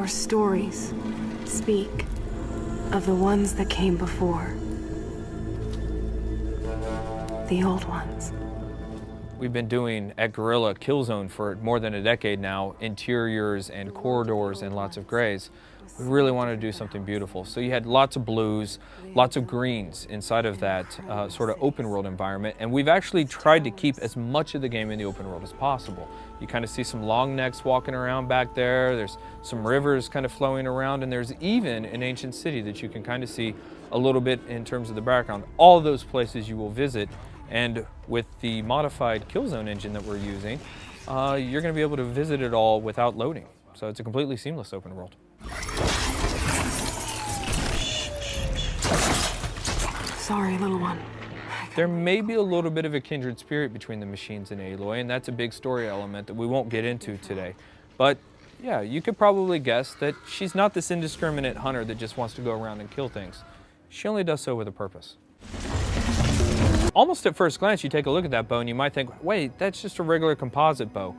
Our stories speak of the ones that came before. The old ones. We've been doing at Guerrilla Killzone for more than a decade now, interiors and corridors and lots of grays. We really wanted to do something beautiful. So you had lots of blues, lots of greens inside of that sort of open world environment. And we've actually tried to keep as much of the game in the open world as possible. You kind of see some long necks walking around back there. There's some rivers kind of flowing around, and there's even an ancient city that you can kind of see a little bit in terms of the background. All those places you will visit. And with the modified Killzone engine that we're using, you're going to be able to visit it all without loading. So it's a completely seamless open world. Sorry, little one. There may be a little bit of a kindred spirit between the machines and Aloy, and that's a big story element that we won't get into today. But yeah, you could probably guess that she's not this indiscriminate hunter that just wants to go around and kill things. She only does so with a purpose. Almost at first glance, you take a look at that bow and you might think, wait, that's just a regular composite bow.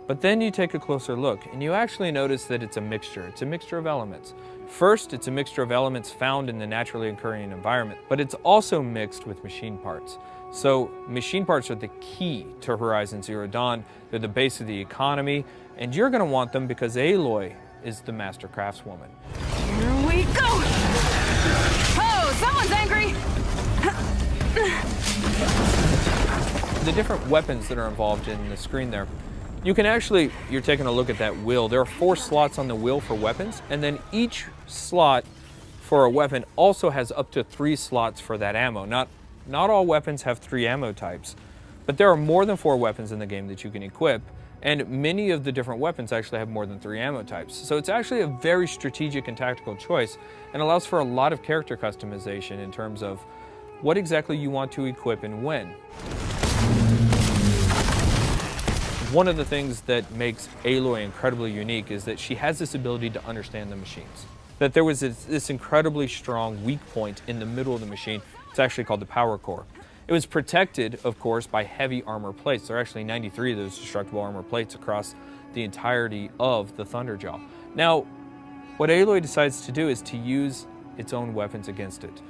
But then you take a closer look and you actually notice that it's a mixture. It's a mixture of elements. First, it's a mixture of elements found in the naturally occurring environment, but it's also mixed with machine parts. So machine parts are the key to Horizon Zero Dawn. They're the base of the economy, and you're gonna want them because Aloy is the master craftswoman. Here we go! Oh, someone's angry! The different weapons that are involved in the screen there, you can actually, you're taking a look at that wheel. There are 4 slots on the wheel for weapons, and then each slot for a weapon also has up to 3 slots for that ammo. Not all weapons have 3 ammo types, but there are more than 4 weapons in the game that you can equip, and many of the different weapons actually have more than 3 ammo types. So it's actually a very strategic and tactical choice, and allows for a lot of character customization in terms of what exactly you want to equip and when. One of the things that makes Aloy incredibly unique is that she has this ability to understand the machines. That there was this incredibly strong weak point in the middle of the machine. It's actually called the power core. It was protected, of course, by heavy armor plates. There are actually 93 of those destructible armor plates across the entirety of the Thunderjaw. Now, what Aloy decides to do is to use its own weapons against it.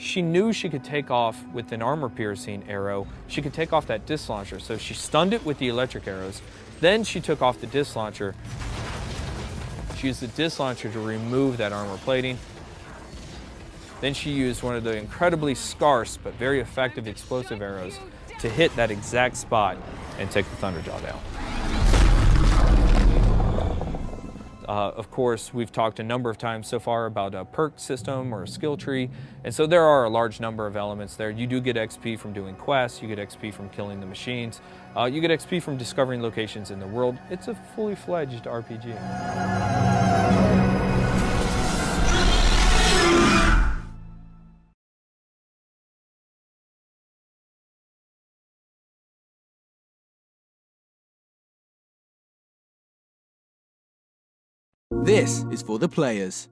She knew she could take off with an armor-piercing arrow. She could take off that disc launcher, so she stunned it with the electric arrows. Then she took off the disc launcher. She used the disc launcher to remove that armor plating. Then she used one of the incredibly scarce but very effective explosive arrows to hit that exact spot and take the Thunderjaw down. Of course, we've talked a number of times so far about a perk system or a skill tree, and so there are a large number of elements there. You do get XP from doing quests, you get XP from killing the machines, you get XP from discovering locations in the world. It's a fully fledged RPG. This is for the players.